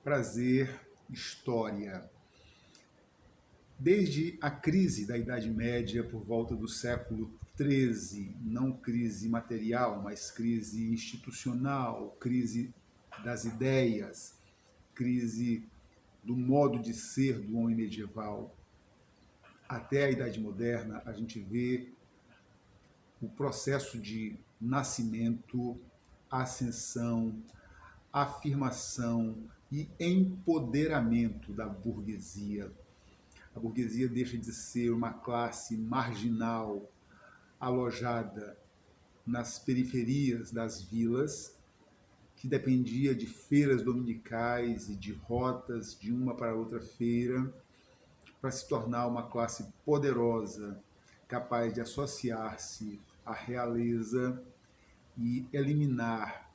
Prazer, História. Desde a crise da Idade Média, por volta do século XIII, não crise material, mas crise institucional, crise das ideias, crise do modo de ser do homem medieval, até a Idade Moderna, a gente vê o processo de nascimento, ascensão, afirmação e empoderamento da burguesia. A burguesia deixa de ser uma classe marginal, alojada nas periferias das vilas, que dependia de feiras dominicais e de rotas de uma para outra feira, para se tornar uma classe poderosa, capaz de associar-se à realeza e eliminar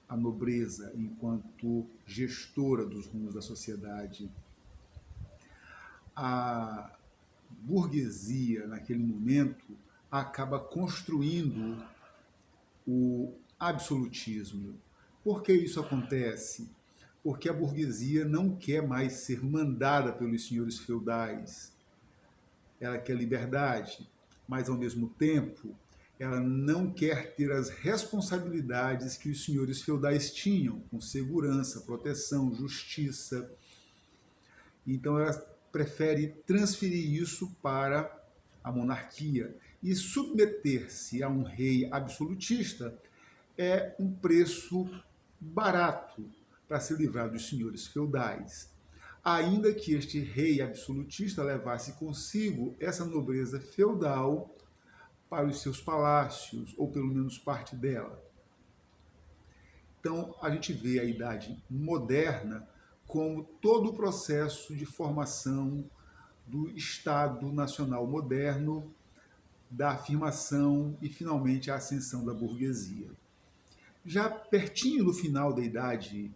a nobreza enquanto gestora dos rumos da sociedade. A burguesia, naquele momento, acaba construindo o absolutismo. Por que isso acontece? Porque a burguesia não quer mais ser mandada pelos senhores feudais. Ela quer liberdade, mas, ao mesmo tempo, ela não quer ter as responsabilidades que os senhores feudais tinham, com segurança, proteção, justiça. Então, ela prefere transferir isso para a monarquia. E submeter-se a um rei absolutista é um preço barato para se livrar dos senhores feudais. Ainda que este rei absolutista levasse consigo essa nobreza feudal para os seus palácios, ou pelo menos parte dela. Então, a gente vê a Idade Moderna como todo o processo de formação do Estado Nacional moderno, da afirmação e, finalmente, a ascensão da burguesia. Já pertinho do final da Idade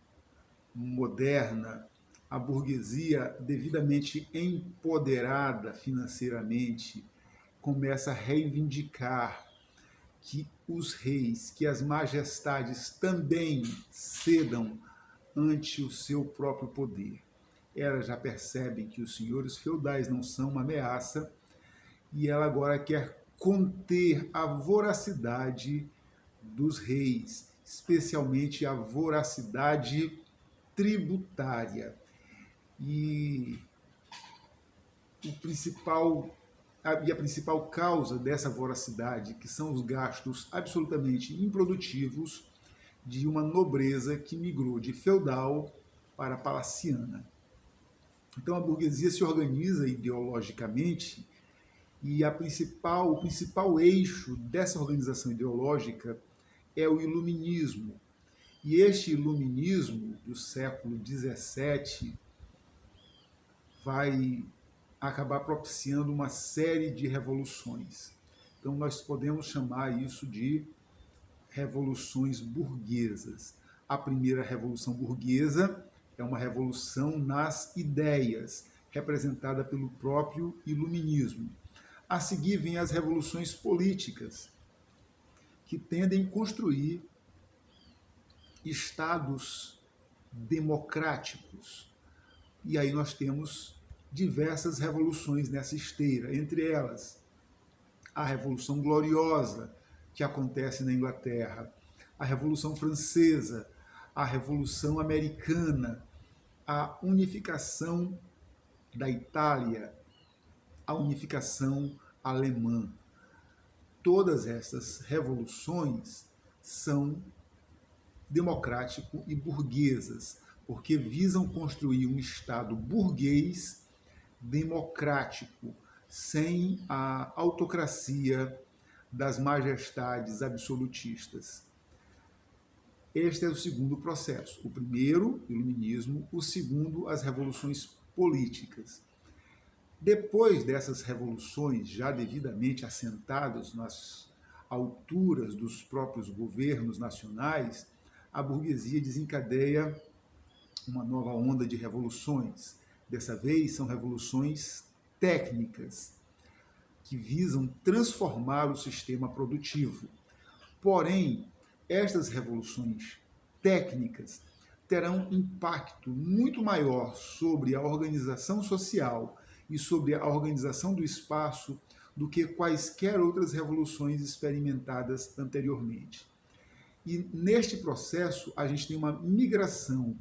Moderna, a burguesia, devidamente empoderada financeiramente, começa a reivindicar que os reis, que as majestades também cedam ante o seu próprio poder. Elas já percebem que os senhores feudais não são uma ameaça e ela agora quer conter a voracidade dos reis, especialmente a voracidade tributária. E a principal causa dessa voracidade, que são os gastos absolutamente improdutivos de uma nobreza que migrou de feudal para palaciana. Então a burguesia se organiza ideologicamente e o principal eixo dessa organização ideológica é o iluminismo. E este iluminismo do século XVII vai acabar propiciando uma série de revoluções. Então nós podemos chamar isso de revoluções burguesas. A primeira revolução burguesa é uma revolução nas ideias, representada pelo próprio iluminismo. A seguir vem as revoluções políticas, que tendem a construir estados democráticos. E aí nós temos diversas revoluções nessa esteira, entre elas a Revolução Gloriosa, que acontece na Inglaterra, a Revolução Francesa, a Revolução Americana, a unificação da Itália, a unificação alemã. Todas essas revoluções são democrático e burguesas, porque visam construir um Estado burguês democrático, sem a autocracia das majestades absolutistas. Este é o segundo processo. O primeiro, o iluminismo, o segundo, as revoluções políticas. Depois dessas revoluções, já devidamente assentadas nas alturas dos próprios governos nacionais, a burguesia desencadeia uma nova onda de revoluções. Dessa vez, são revoluções técnicas, que visam transformar o sistema produtivo. Porém, estas revoluções técnicas terão impacto muito maior sobre a organização social e sobre a organização do espaço do que quaisquer outras revoluções experimentadas anteriormente. E neste processo, a gente tem uma migração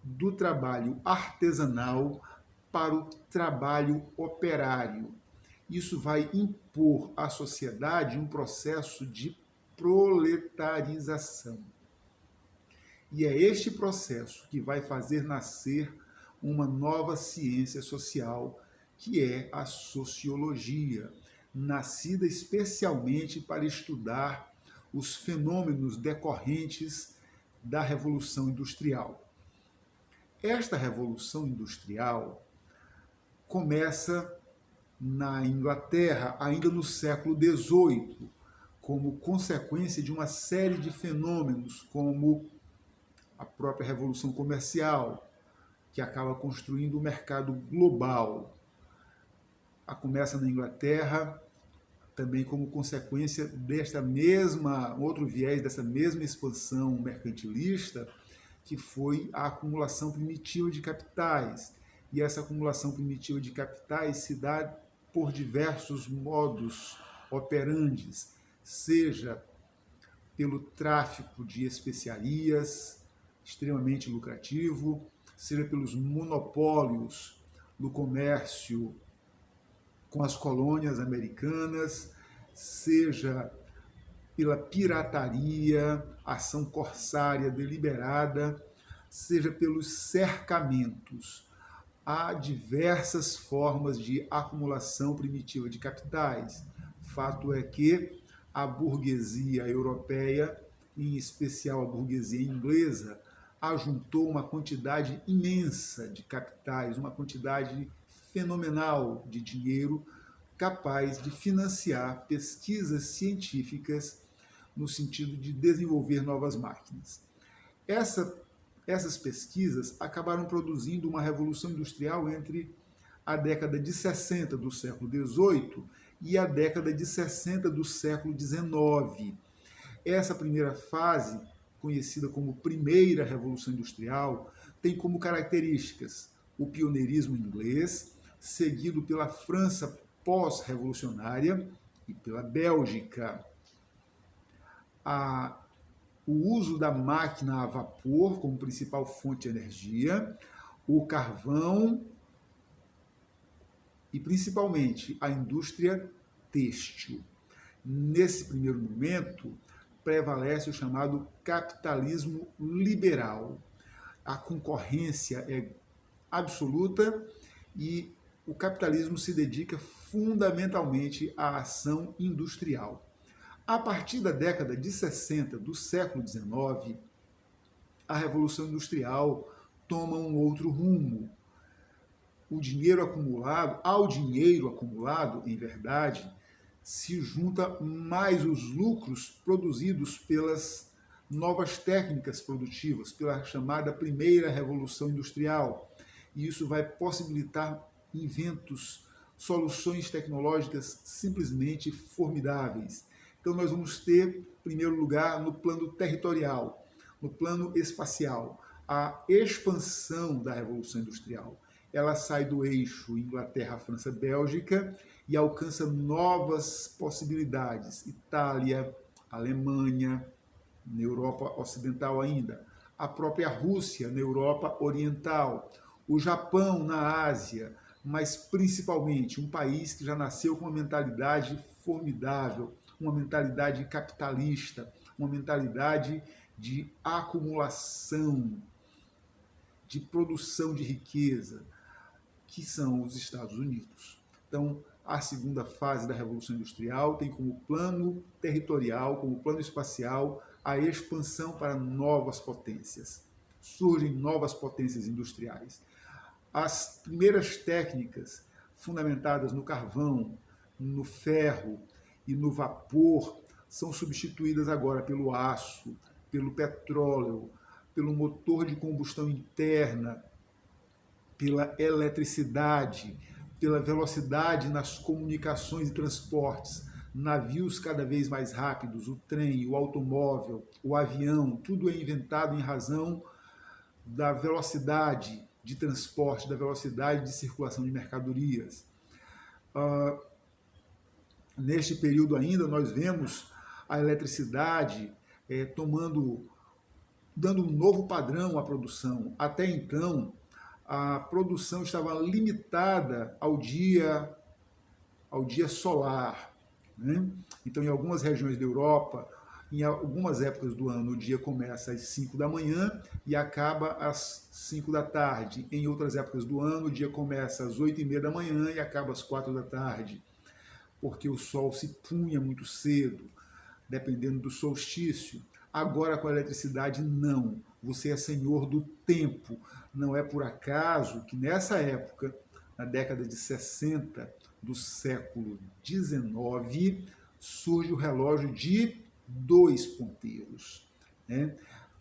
do trabalho artesanal para o trabalho operário. Isso vai impor à sociedade um processo de proletarização. E é este processo que vai fazer nascer uma nova ciência social, que é a sociologia, nascida especialmente para estudar os fenômenos decorrentes da Revolução Industrial. Esta Revolução Industrial começa na Inglaterra, ainda no século XVIII, como consequência de uma série de fenômenos, como a própria Revolução Comercial, que acaba construindo o mercado global. Começa na Inglaterra, também como consequência desta mesma, outro viés dessa mesma expansão mercantilista, que foi a acumulação primitiva de capitais. E essa acumulação primitiva de capitais se dá por diversos modos operandes, seja pelo tráfico de especiarias, extremamente lucrativo, seja pelos monopólios do comércio com as colônias americanas, seja pela pirataria, ação corsária deliberada, seja pelos cercamentos. Há diversas formas de acumulação primitiva de capitais. Fato é que a burguesia europeia, em especial a burguesia inglesa, ajuntou uma quantidade imensa de capitais, uma quantidade fenomenal de dinheiro capaz de financiar pesquisas científicas no sentido de desenvolver novas máquinas. Essas pesquisas acabaram produzindo uma revolução industrial entre a década de 60 do século XVIII e a década de 60 do século XIX. Essa primeira fase, conhecida como Primeira Revolução Industrial, tem como características o pioneirismo inglês, seguido pela França pós-revolucionária e pela Bélgica. O uso da máquina a vapor como principal fonte de energia, o carvão e, principalmente, a indústria têxtil. Nesse primeiro momento, prevalece o chamado capitalismo liberal. A concorrência é absoluta e o capitalismo se dedica fundamentalmente à ação industrial. A partir da década de 60 do século XIX, a Revolução Industrial toma um outro rumo. Ao dinheiro acumulado, em verdade, se junta mais os lucros produzidos pelas novas técnicas produtivas, pela chamada Primeira Revolução Industrial. E isso vai possibilitar inventos, soluções tecnológicas simplesmente formidáveis. Então nós vamos ter, em primeiro lugar, no plano territorial, no plano espacial, a expansão da Revolução Industrial. Ela sai do eixo Inglaterra, França, Bélgica e alcança novas possibilidades. Itália, Alemanha, na Europa Ocidental ainda, a própria Rússia na Europa Oriental, o Japão na Ásia, mas principalmente um país que já nasceu com uma mentalidade formidável, uma mentalidade capitalista, uma mentalidade de acumulação, de produção de riqueza, que são os Estados Unidos. Então, a segunda fase da Revolução Industrial tem como plano territorial, como plano espacial, a expansão para novas potências. Surgem novas potências industriais. As primeiras técnicas fundamentadas no carvão, no ferro e no vapor são substituídas agora pelo aço, pelo petróleo, pelo motor de combustão interna, pela eletricidade, pela velocidade nas comunicações e transportes, navios cada vez mais rápidos, o trem, o automóvel, o avião, tudo é inventado em razão da velocidade de transporte, da velocidade de circulação de mercadorias. Neste período ainda, nós vemos a eletricidade dando um novo padrão à produção. Até então, a produção estava limitada ao dia solar. Né? Então, em algumas regiões da Europa, em algumas épocas do ano, o dia começa às 5 da manhã e acaba às 5 da tarde. Em outras épocas do ano, o dia começa às 8h30 da manhã e acaba às 4 da tarde, porque o sol se punha muito cedo, dependendo do solstício. Agora, com a eletricidade, não. Você é senhor do tempo. Não é por acaso que nessa época, na década de 60 do século XIX, surge o relógio de 2 ponteiros. Né?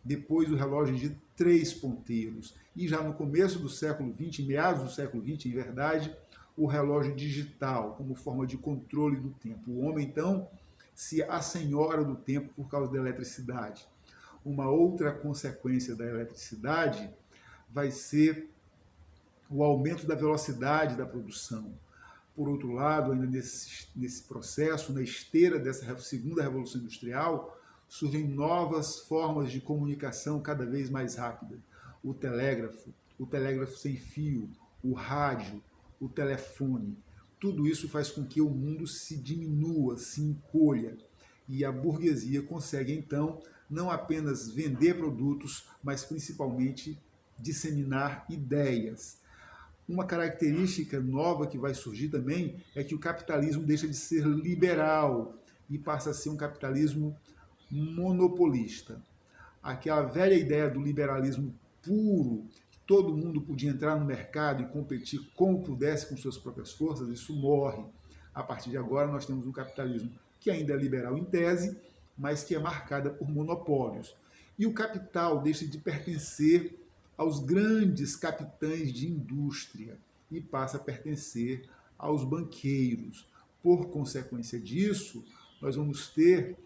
Depois o relógio de 3 ponteiros. E já no começo do século XX, meados do século XX, em verdade, o relógio digital, como forma de controle do tempo. O homem, então, se assenhora do tempo por causa da eletricidade. Uma outra consequência da eletricidade vai ser o aumento da velocidade da produção. Por outro lado, ainda nesse processo, na esteira dessa segunda revolução industrial, surgem novas formas de comunicação cada vez mais rápidas. O telégrafo sem fio, o rádio, o telefone. Tudo isso faz com que o mundo se diminua, se encolha. E a burguesia consegue, então, não apenas vender produtos, mas principalmente disseminar ideias. Uma característica nova que vai surgir também é que o capitalismo deixa de ser liberal e passa a ser um capitalismo monopolista. Aquela velha ideia do liberalismo puro, que todo mundo podia entrar no mercado e competir como pudesse com suas próprias forças, isso morre. A partir de agora, nós temos um capitalismo que ainda é liberal em tese, mas que é marcada por monopólios. E o capital deixa de pertencer aos grandes capitães de indústria e passa a pertencer aos banqueiros. Por consequência disso, nós vamos ter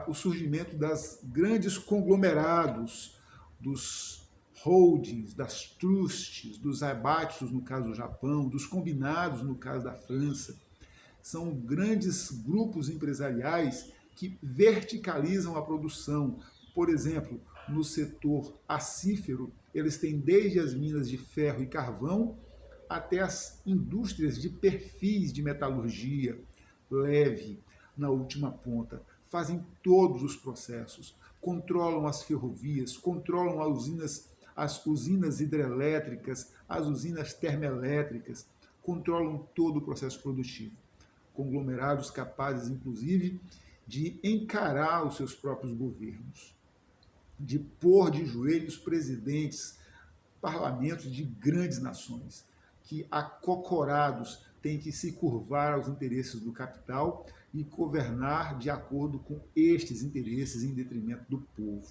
o surgimento das grandes conglomerados, dos holdings, das trusts, dos abates, no caso do Japão, dos combinados, no caso da França. São grandes grupos empresariais que verticalizam a produção. Por exemplo, no setor açífero, eles têm desde as minas de ferro e carvão até as indústrias de perfis de metalurgia leve na última ponta. Fazem todos os processos, controlam as ferrovias, controlam as usinas hidrelétricas, as usinas termoelétricas, controlam todo o processo produtivo. Conglomerados capazes, inclusive, de encarar os seus próprios governos, de pôr de joelhos presidentes, parlamentos de grandes nações, que acocorados têm que se curvar aos interesses do capital e governar de acordo com estes interesses em detrimento do povo.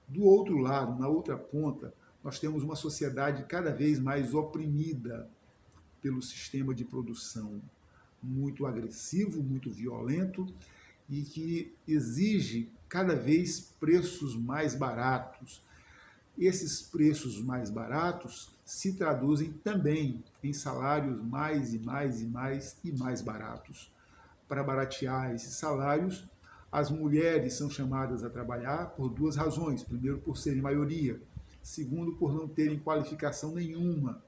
Do outro lado, na outra ponta, nós temos uma sociedade cada vez mais oprimida pelo sistema de produção muito agressivo, muito violento e que exige cada vez preços mais baratos. Esses preços mais baratos se traduzem também em salários mais e mais e mais e mais baratos. Para baratear esses salários, as mulheres são chamadas a trabalhar por duas razões. Primeiro, por serem maioria. Segundo, por não terem qualificação nenhuma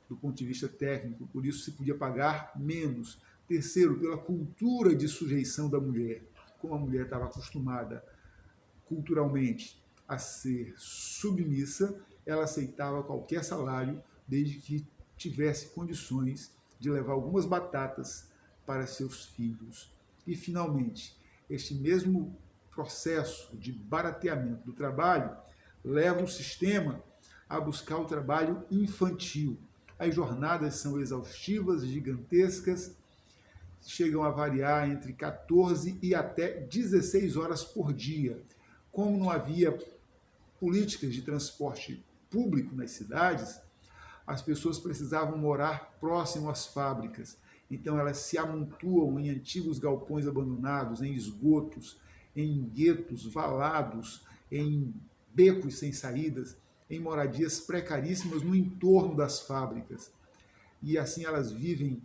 do ponto de vista técnico, por isso se podia pagar menos. Terceiro, pela cultura de sujeição da mulher. Como a mulher estava acostumada culturalmente a ser submissa, ela aceitava qualquer salário desde que tivesse condições de levar algumas batatas para seus filhos. E, finalmente, este mesmo processo de barateamento do trabalho leva o sistema a buscar o trabalho infantil. As jornadas são exaustivas, gigantescas, chegam a variar entre 14 e até 16 horas por dia. Como não havia políticas de transporte público nas cidades, as pessoas precisavam morar próximo às fábricas. Então elas se amontoam em antigos galpões abandonados, em esgotos, em guetos valados, em becos sem saídas. em moradias precaríssimas no entorno das fábricas. E assim elas vivem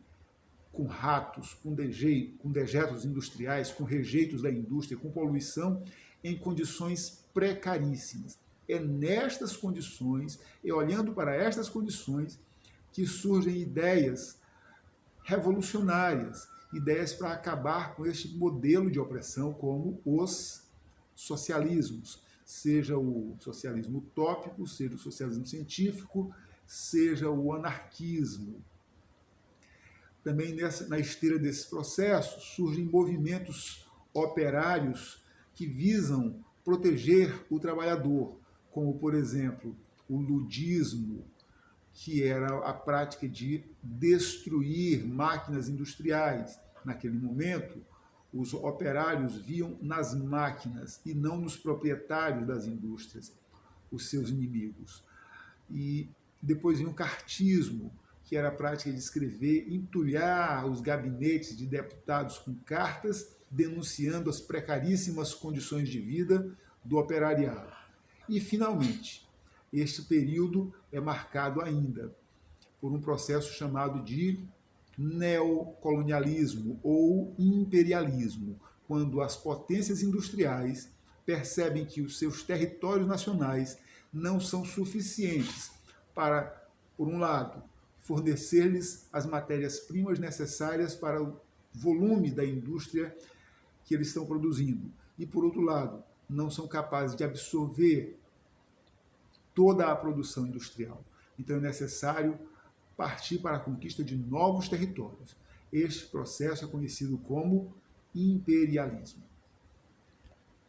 com ratos, com dejetos industriais, com rejeitos da indústria, com poluição, em condições precaríssimas. É nestas condições, e olhando para estas condições, que surgem ideias revolucionárias, ideias para acabar com este modelo de opressão, como os socialismos, seja o socialismo utópico, seja o socialismo científico, seja o anarquismo. Também na esteira desses processos surgem movimentos operários que visam proteger o trabalhador, como, por exemplo, o ludismo, que era a prática de destruir máquinas industriais. Naquele momento, os operários viam nas máquinas e não nos proprietários das indústrias os seus inimigos. E depois vinha o cartismo, que era a prática de escrever, entulhar os gabinetes de deputados com cartas denunciando as precaríssimas condições de vida do operariado. E, finalmente, este período é marcado ainda por um processo chamado de neocolonialismo ou imperialismo, quando as potências industriais percebem que os seus territórios nacionais não são suficientes para, por um lado, fornecer-lhes as matérias-primas necessárias para o volume da indústria que eles estão produzindo, e, por outro lado, não são capazes de absorver toda a produção industrial. Então é necessário partir para a conquista de novos territórios. Este processo é conhecido como imperialismo.